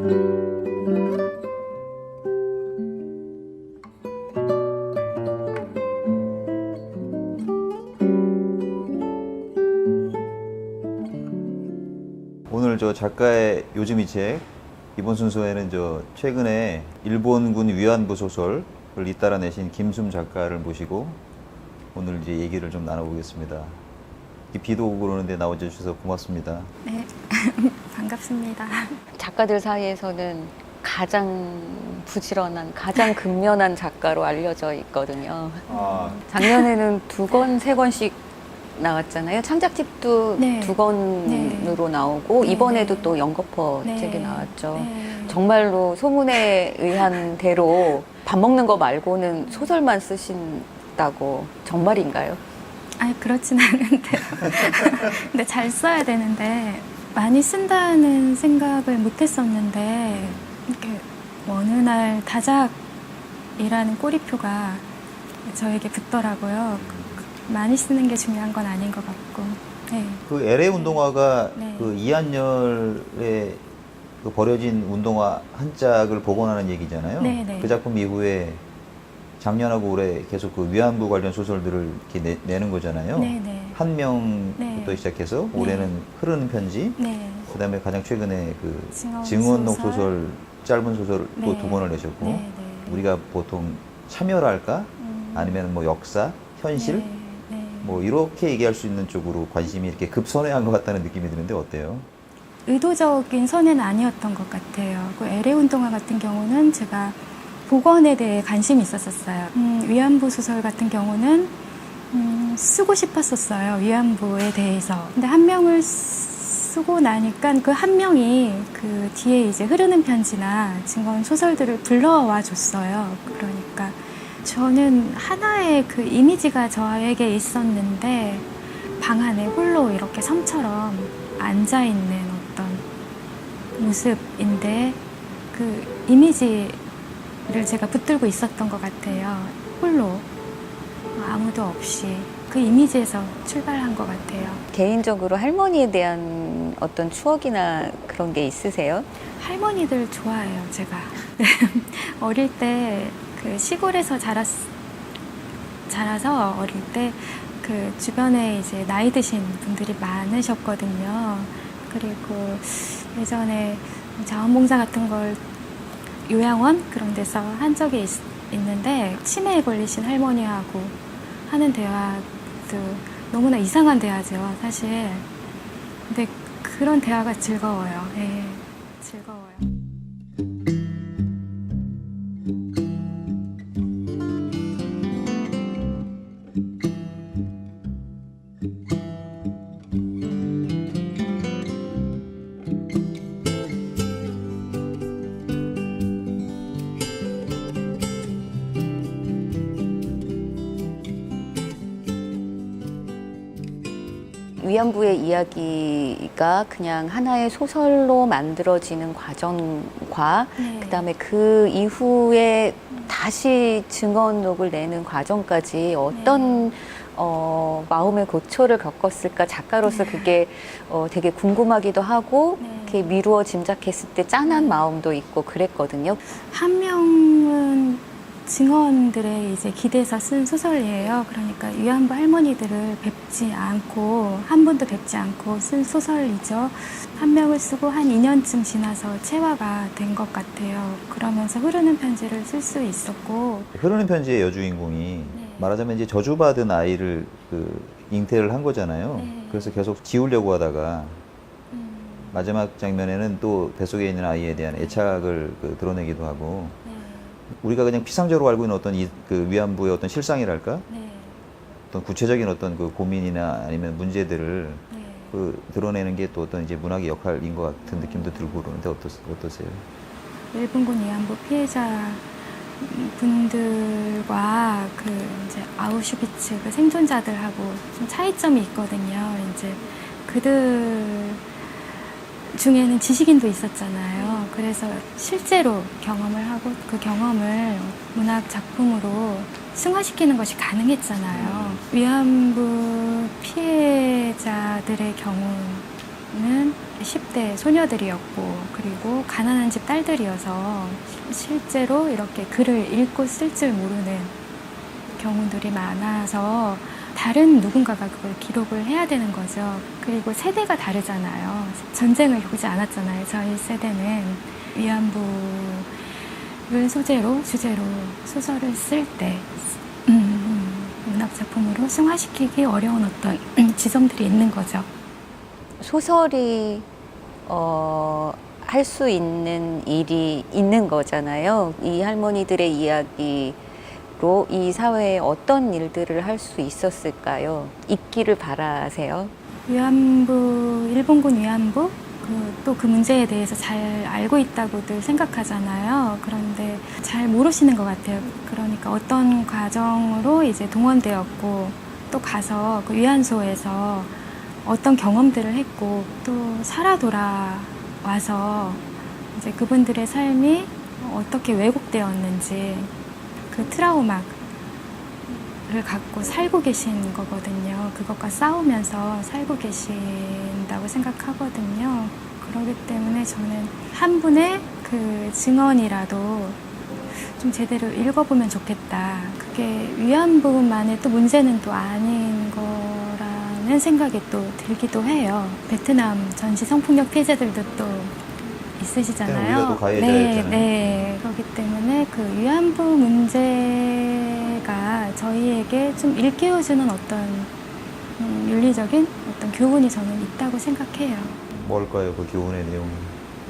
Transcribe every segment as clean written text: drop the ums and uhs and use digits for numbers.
오늘 저 작가의 요즘 이 책 이번 순서에는 저 최근에 일본군 위안부 소설을 잇따라 내신 김숨 작가를 모시고 오늘 이제 얘기를 좀 나눠보겠습니다. 비도 오고 그러는데 나와주셔서 고맙습니다. 네, 반갑습니다. 작가들 사이에서는 가장 부지런한, 가장 근면한 작가로 알려져 있거든요. 작년에는 2권, 3권씩 나왔잖아요. 창작집도 네. 2권으로 나오고 네. 이번에도 네. 또 연거퍼 네. 책이 나왔죠. 네. 정말로 소문에 의한 대로 밥 먹는 거 말고는 소설만 쓰신다고 정말인가요? 아니, 그렇진 않은데요. 근데 잘 써야 되는데 많이 쓴다는 생각을 못 했었는데 이렇게 어느 날 다작이라는 꼬리표가 저에게 붙더라고요. 많이 쓰는 게 중요한 건 아닌 것 같고. 네. 그 LA 운동화가 네. 그 이한열의 그 버려진 운동화 한 짝을 복원하는 얘기잖아요. 네, 네. 그 작품 이후에 작년하고 올해 계속 그 위안부 관련 소설들을 이렇게 내는 거잖아요. 네, 네. 한 명부터 네. 시작해서 네. 올해는 흐르는 편지, 네. 그다음에 가장 최근에 그 증언록 증언록 소설. 소설 짧은 소설 또 네. 2권을 내셨고 네, 네. 우리가 보통 참여랄까 아니면 뭐 역사, 현실 네, 네. 뭐 이렇게 얘기할 수 있는 쪽으로 관심이 이렇게 급선회한 것 같다는 느낌이 드는데 어때요? 의도적인 선회는 아니었던 것 같아요. 그 LA 운동화 같은 경우는 제가 복원에 대해 관심이 있었어요. 위안부 소설 같은 경우는 쓰고 싶었었어요. 위안부에 대해서. 근데 한 명을 쓰고 나니까 그 한 명이 그 뒤에 이제 흐르는 편지나 증언 소설들을 불러와 줬어요. 그러니까 저는 하나의 그 이미지가 저에게 있었는데 방 안에 홀로 이렇게 섬처럼 앉아 있는 어떤 모습인데 그 이미지를 제가 붙들고 있었던 것 같아요. 홀로 아무도 없이 그 이미지에서 출발한 것 같아요. 개인적으로 할머니에 대한 어떤 추억이나 그런 게 있으세요? 할머니들 좋아해요, 제가. 어릴 때 그 시골에서 자라서 어릴 때 그 주변에 이제 나이 드신 분들이 많으셨거든요. 그리고 예전에 자원봉사 같은 걸 요양원 그런 데서 한 적이 있는데 치매에 걸리신 할머니하고 하는 대화도 너무나 이상한 대화죠, 사실. 근데 그런 대화가 즐거워요. 네, 즐거워요. 위안부의 이야기가 그냥 하나의 소설로 만들어지는 과정과 네. 그다음에 그 이후에 다시 증언록을 내는 과정까지 어떤 마음의 고초를 겪었을까 작가로서 그게 되게 궁금하기도 하고 네. 이렇게 미루어 짐작했을 때 짠한 마음도 있고 그랬거든요. 한 명은 증언들에 이제 기대서 쓴 소설이에요. 그러니까 위안부 할머니들을 뵙지 않고 한 번도 뵙지 않고 쓴 소설이죠. 한 명을 쓰고 한 2년쯤 지나서 체화가 된 것 같아요. 그러면서 흐르는 편지를 쓸 수 있었고. 흐르는 편지의 여주인공이 말하자면 이제 저주받은 아이를 그 잉태를 한 거잖아요. 네. 그래서 계속 지우려고 하다가 마지막 장면에는 또 뱃속에 있는 아이에 대한 애착을 그 드러내기도 하고 네. 우리가 그냥 피상적으로 알고 있는 어떤 그 위안부의 어떤 실상이랄까? 네. 어떤 구체적인 어떤 그 고민이나 아니면 문제들을 네. 그 드러내는 게 또 어떤 이제 문학의 역할인 것 같은 느낌도 들고 그러는데 어떠세요? 일본군 위안부 피해자 분들과 그 이제 아우슈비츠 그 생존자들하고 좀 차이점이 있거든요. 이제 그들 중에는 지식인도 있었잖아요. 그래서 실제로 경험을 하고 그 경험을 문학 작품으로 승화시키는 것이 가능했잖아요. 위안부 피해자들의 경우는 10대 소녀들이었고, 그리고 가난한 집 딸들이어서 실제로 이렇게 글을 읽고 쓸 줄 모르는 경우들이 많아서 다른 누군가가 그걸 기록을 해야 되는 거죠. 그리고 세대가 다르잖아요. 전쟁을 겪지 않았잖아요. 저희 세대는 위안부를 주제로 소설을 쓸 때 문학 작품으로 승화시키기 어려운 어떤 지점들이 있는 거죠. 소설이 할 수 있는 일이 있는 거잖아요. 이 할머니들의 이야기로 이 사회에 어떤 일들을 할 수 있었을까요? 있기를 바라세요. 위안부, 일본군 위안부, 또 그 문제에 대해서 잘 알고 있다고들 생각하잖아요. 그런데 잘 모르시는 것 같아요. 그러니까 어떤 과정으로 이제 동원되었고, 또 가서 그 위안소에서 어떤 경험들을 했고, 또 살아 돌아와서 이제 그분들의 삶이 어떻게 왜곡되었는지 그 트라우마를 갖고 살고 계신 거거든요. 그것과 싸우면서 살고 계신다고 생각하거든요. 그렇기 때문에 저는 한 분의 그 증언이라도 좀 제대로 읽어보면 좋겠다. 그게 위안부만의 또 문제는 또 아닌 거라는 생각이 또 들기도 해요. 베트남 전시 성폭력 피해자들도 또 있으시잖아요. 우리가 또 가해자였잖아요. 네. 그렇기 때문에 그 위안부 문제가 저희에게 좀 일깨워주는 어떤 윤리적인 어떤 교훈이 저는 있다고 생각해요. 뭘까요? 그 교훈의 내용이.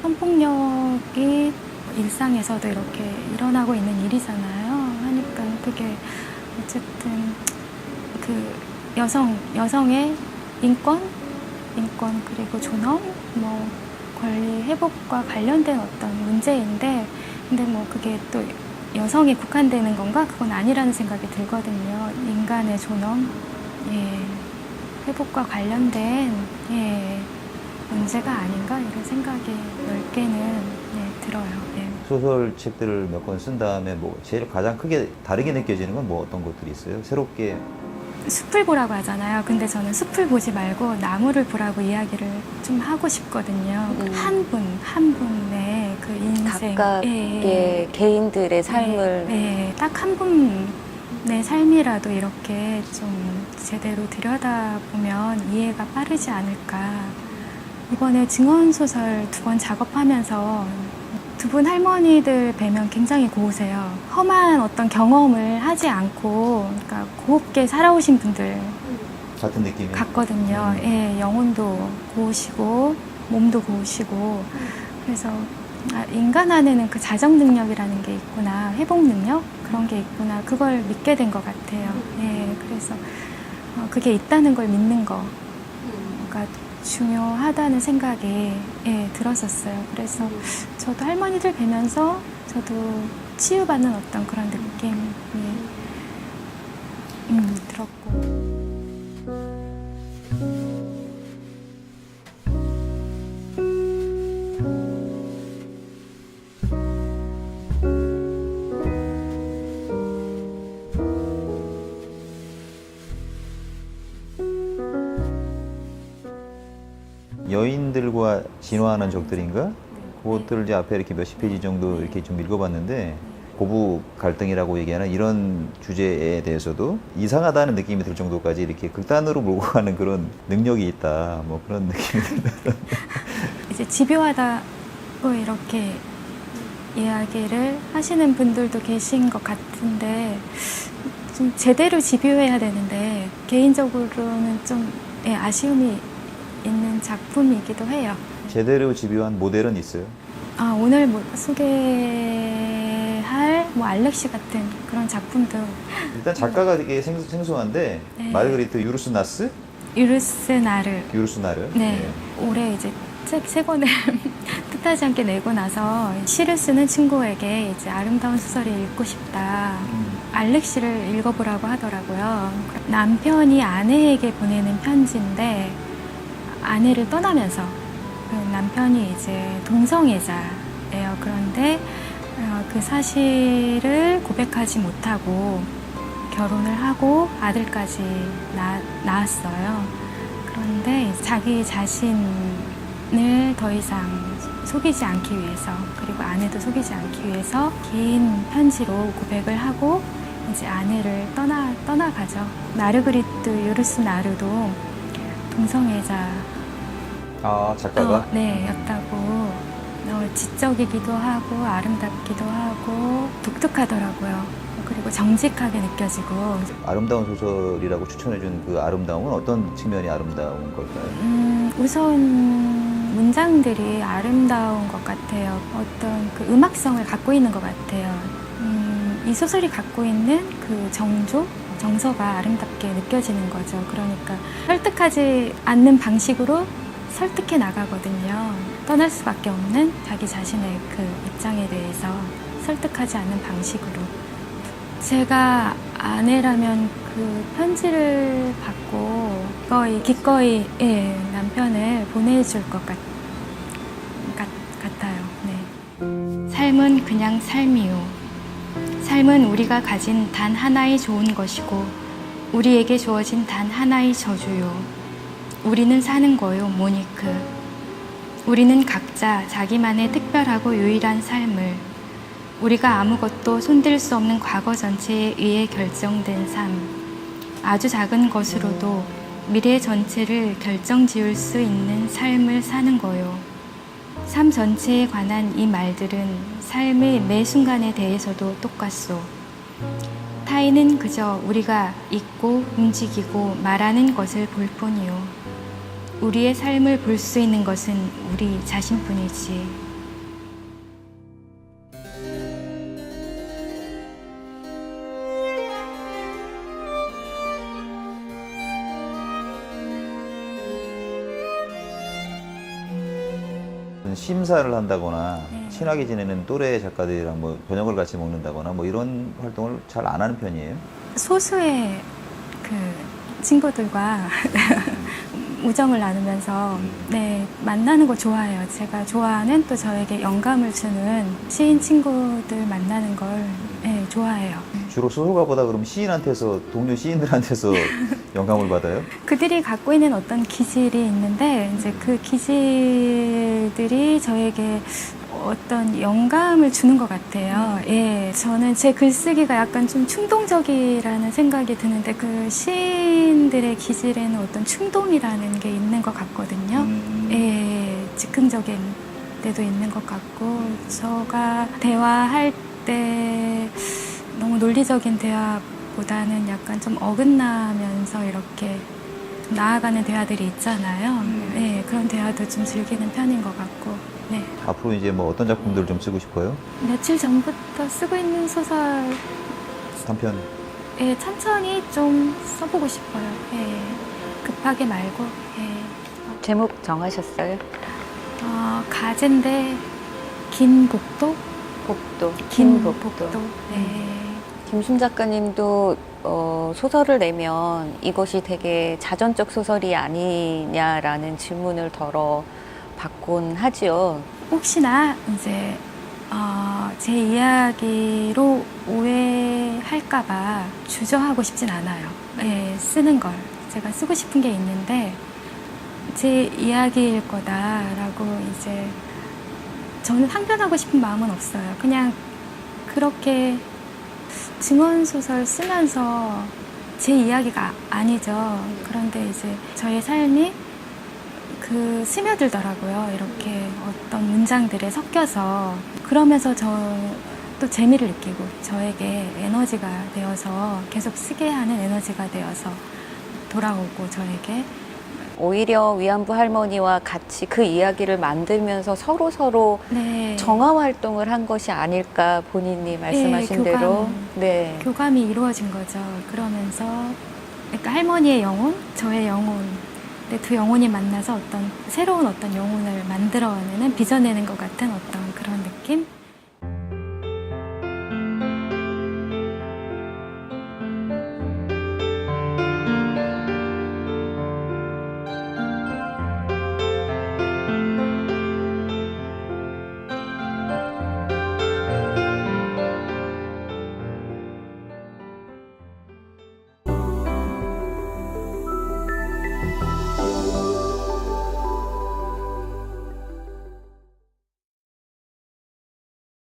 성폭력이 일상에서도 이렇게 일어나고 있는 일이잖아요. 하니까 그게 어쨌든 그 여성의 인권 그리고 존엄, 뭐 권리 회복과 관련된 어떤 문제인데, 근데 뭐 그게 또 여성에 국한되는 건가? 그건 아니라는 생각이 들거든요. 인간의 존엄, 회복과 관련된 문제가 아닌가 이런 생각이 넓게는 들어요. 소설책들을 몇 권 쓴 다음에 뭐 제일 가장 크게 다르게 느껴지는 건 뭐 어떤 것들이 있어요? 새롭게. 숲을 보라고 하잖아요. 근데 저는 숲을 보지 말고 나무를 보라고 이야기를 좀 하고 싶거든요. 한 분의 그 인생. 각각의 개인들의 삶을. 딱 한 분의 삶이라도 이렇게 좀 제대로 들여다보면 이해가 빠르지 않을까. 이번에 증언소설 2권 작업하면서 2분 할머니들 뵈면 굉장히 고우세요. 험한 어떤 경험을 하지 않고, 그러니까 곱게 살아오신 분들 같은 느낌이 같거든요. 영혼도 고우시고, 몸도 고우시고. 그래서 인간 안에는 그 자정 능력이라는 게 있구나, 회복 능력? 그런 게 있구나. 그걸 믿게 된 것 같아요. 그래서 그게 있다는 걸 믿는 거가 중요하다는 생각이 들었었어요. 그래서 저도 할머니들 뵈면서 저도 치유받는 어떤 그런 느낌이 들었고. 여인들과 진화하는 적들인가? 그것들을 이제 앞에 이렇게 몇십 페이지 정도 이렇게 좀 읽어봤는데, 고부 갈등이라고 얘기하는 이런 주제에 대해서도 이상하다는 느낌이 들 정도까지 이렇게 극단으로 몰고 가는 그런 능력이 있다. 뭐 그런 느낌이 들어요. 이제 집요하다고 이렇게 이야기를 하시는 분들도 계신 것 같은데, 좀 제대로 집요해야 되는데 개인적으로는 좀 아쉬움이 있는 작품이기도 해요. 제대로 집요한 모델은 있어요? 오늘 뭐 소개할 뭐 알렉시 같은 그런 작품도 일단 작가가 되게 생소한데, 마르그리트 유르스나스? 유르스나르. 네. 올해 이제 책 3권을 뜻하지 않게 내고 나서 시를 쓰는 친구에게 이제 아름다운 소설을 읽고 싶다. 알렉시를 읽어보라고 하더라고요. 남편이 아내에게 보내는 편지인데, 아내를 떠나면서 남편이 이제 동성애자예요. 그런데 그 사실을 고백하지 못하고 결혼을 하고 아들까지 낳았어요. 그런데 자기 자신을 더 이상 속이지 않기 위해서, 그리고 아내도 속이지 않기 위해서 긴 편지로 고백을 하고 이제 아내를 떠나가죠. 마르그리트 요르스 나르도 동성애자 작가가? 네, 였다고. 지적이기도 하고 아름답기도 하고 독특하더라고요. 그리고 정직하게 느껴지고. 아름다운 소설이라고 추천해준 그 아름다움은 어떤 측면이 아름다운 걸까요? 우선 문장들이 아름다운 것 같아요. 어떤 그 음악성을 갖고 있는 것 같아요. 이 소설이 갖고 있는 그 정서가 아름답게 느껴지는 거죠. 그러니까 설득하지 않는 방식으로 설득해 나가거든요. 떠날 수밖에 없는 자기 자신의 그 입장에 대해서 설득하지 않는 방식으로. 제가 아내라면 그 편지를 받고 기꺼이 남편을 보내줄 것 같아요. 네. 삶은 그냥 삶이요. 삶은 우리가 가진 단 하나의 좋은 것이고 우리에게 주어진 단 하나의 저주요. 우리는 사는 거요, 모니크. 우리는 각자 자기만의 특별하고 유일한 삶을, 우리가 아무것도 손댈 수 없는 과거 전체에 의해 결정된 삶, 아주 작은 것으로도 미래 전체를 결정지을 수 있는 삶을 사는 거요. 삶 전체에 관한 이 말들은 삶의 매 순간에 대해서도 똑같소. 타인은 그저 우리가 있고 움직이고 말하는 것을 볼 뿐이요. 우리의 삶을 볼 수 있는 것은 우리 자신뿐이지. 심사를 한다거나 네. 친하게 지내는 또래 작가들이랑 뭐 저녁을 같이 먹는다거나 뭐 이런 활동을 잘 안 하는 편이에요? 소수의 그 친구들과 우정을 나누면서 만나는 거 좋아해요. 제가 좋아하는 또 저에게 영감을 주는 시인 친구들 만나는 걸 좋아해요. 주로 소설가보다 그럼 시인한테서, 동료 시인들한테서 영감을 받아요? 그들이 갖고 있는 어떤 기질이 있는데 이제 그 기질들이 저에게 어떤 영감을 주는 것 같아요. 저는 제 글쓰기가 약간 좀 충동적이라는 생각이 드는데 그 시인들의 기질에는 어떤 충동이라는 게 있는 것 같거든요. 즉흥적인 때도 있는 것 같고, 제가 대화할 때 너무 논리적인 대화보다는 약간 좀 어긋나면서 이렇게 나아가는 대화들이 있잖아요. 그런 대화도 좀 즐기는 편인 것 같고. 네. 앞으로 이제 뭐 어떤 작품들을 좀 쓰고 싶어요? 며칠 전부터 쓰고 있는 소설 단편? 천천히 좀 써보고 싶어요. 급하게 말고. 제목 정하셨어요? 가제인데 긴 복도? 긴 복도. 김순 작가님도 소설을 내면 이것이 되게 자전적 소설이 아니냐라는 질문을 덜어 받곤 하지요. 혹시나 이제 제 이야기로 오해할까봐 주저하고 싶진 않아요. 쓰는 걸. 제가 쓰고 싶은 게 있는데 제 이야기일 거다라고 이제 저는 항변하고 싶은 마음은 없어요. 그냥 그렇게 증언소설 쓰면서 제 이야기가 아니죠. 그런데 이제 저의 삶이 스며들더라고요. 이렇게 어떤 문장들에 섞여서. 그러면서 또 재미를 느끼고 저에게 에너지가 되어서 계속 쓰게 하는 에너지가 되어서 돌아오고 저에게. 오히려 위안부 할머니와 같이 그 이야기를 만들면서 서로 정화 활동을 한 것이 아닐까, 본인이 말씀하신 대로. 교감이 이루어진 거죠. 그러면서 그러니까 할머니의 영혼, 저의 영혼, 두 영혼이 만나서 새로운 어떤 영혼을 만들어내는, 빚어내는 것 같은 어떤 그런 느낌?